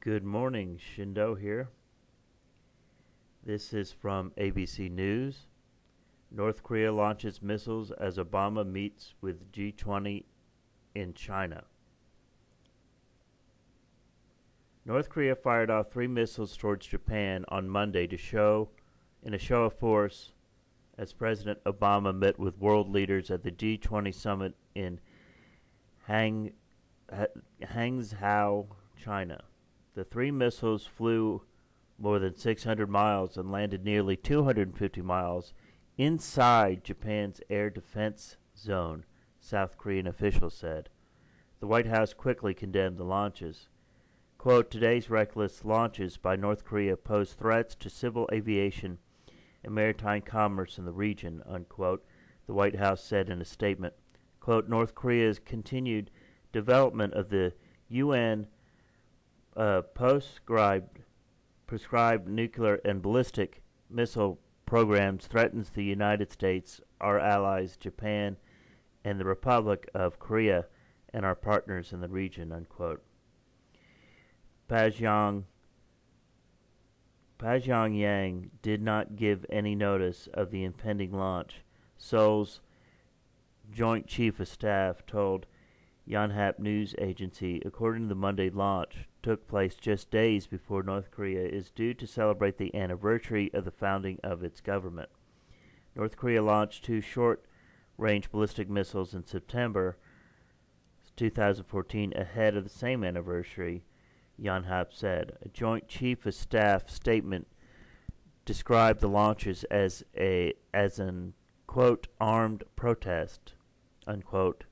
Good morning, Shindo here. This is from ABC News. North Korea launches missiles as Obama meets with G20 in China. North Korea fired off 3 missiles towards Japan on Monday in a show of force as President Obama met with world leaders at the G20 summit in Hangzhou, China. The 3 missiles flew more than 600 miles and landed nearly 250 miles inside Japan's air defense zone, South Korean officials said. The White House quickly condemned the launches. Quote, today's reckless launches by North Korea pose threats to civil aviation and maritime commerce in the region, unquote, the White House said in a statement. Quote, North Korea's continued development of the UN prescribed nuclear and ballistic missile programs threatens the United States, our allies, Japan, and the Republic of Korea, and our partners in the region, unquote. Pyongyang did not give any notice of the impending launch. Seoul's Joint Chief of Staff told Yonhap news agency, according to the Monday launch, took place just days before North Korea is due to celebrate the anniversary of the founding of its government. North Korea launched 2 short-range ballistic missiles in September 2014 ahead of the same anniversary, Yonhap said. A Joint Chief of Staff statement described the launches as an quote armed protest, unquote,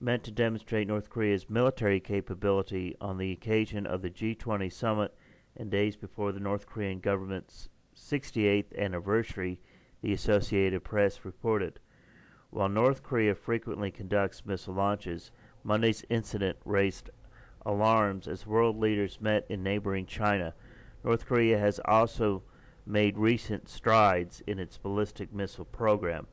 meant to demonstrate North Korea's military capability on the occasion of the G20 summit and days before the North Korean government's 68th anniversary, the Associated Press reported. While North Korea frequently conducts missile launches, Monday's incident raised alarms as world leaders met in neighboring China. North Korea has also made recent strides in its ballistic missile program.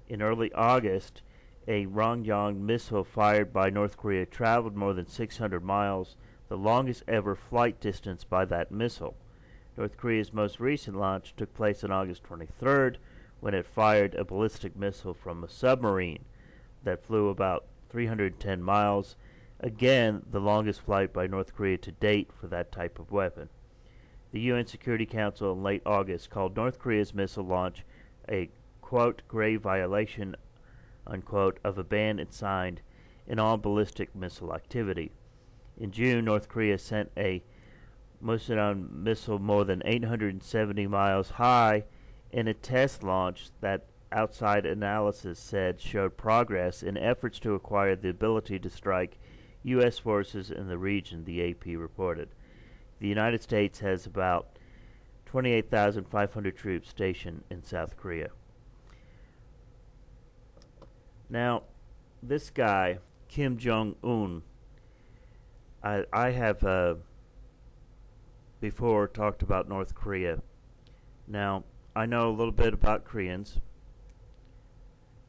In early August, a Rongyong missile fired by North Korea traveled more than 600 miles, the longest ever flight distance by that missile. North Korea's most recent launch took place on August 23rd when it fired a ballistic missile from a submarine that flew about 310 miles, again the longest flight by North Korea to date for that type of weapon. The UN Security Council in late August called North Korea's missile launch a, quote, grave violation, unquote, of a ban it signed in all ballistic missile activity. In June, North Korea sent a Musudan missile more than 870 miles high in a test launch that outside analysis said showed progress in efforts to acquire the ability to strike U.S. forces in the region, the AP reported. The United States has about 28,500 troops stationed in South Korea. Now, this guy, Kim Jung-un, I have before talked about North Korea. Now, I know a little bit about Koreans.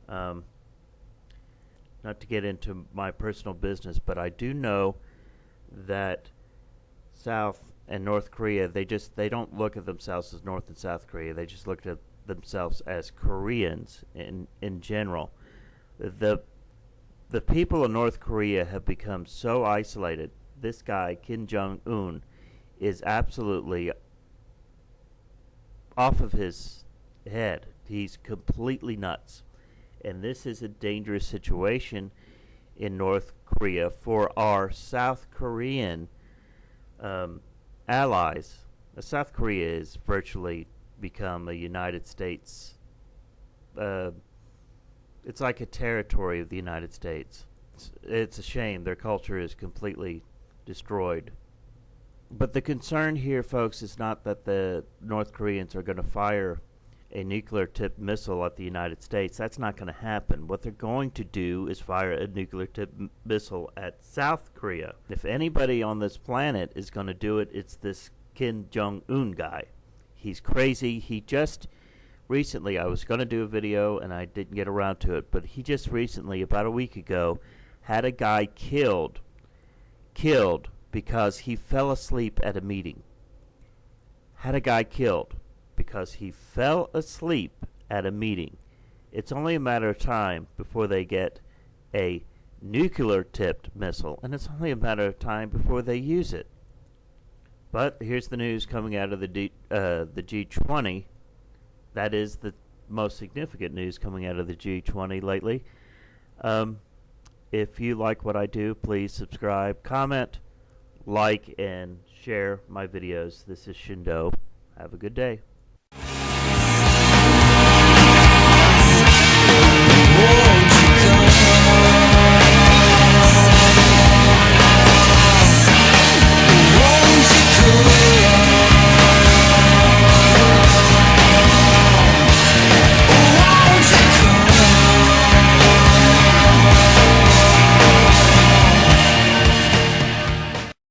Not to get into my personal business, but I do know that South and North Korea, they don't look at themselves as North and South Korea. They just look at themselves as Koreans in general. The people of North Korea have become so isolated. This guy, Kim Jong-un, is absolutely off of his head. He's completely nuts. And this is a dangerous situation in North Korea for our South Korean allies. South Korea has virtually become a United States it's like a territory of the United States. It's a shame. Their culture is completely destroyed. But the concern here, folks, is not that the North Koreans are going to fire a nuclear-tipped missile at the United States. That's not going to happen. What they're going to do is fire a nuclear-tipped missile at South Korea. If anybody on this planet is going to do it, it's this Kim Jong-un guy. He's crazy. He just recently, I was going to do a video and I didn't get around to it, but he just recently, about a week ago, had a guy killed because he fell asleep at a meeting. Had a guy killed because he fell asleep at a meeting. It's only a matter of time before they get a nuclear-tipped missile, and it's only a matter of time before they use it. But here's the news coming out of the G20. That is the most significant news coming out of the G20 lately. If you like what I do, please subscribe, comment, like, and share my videos. This is Shindo. Have a good day.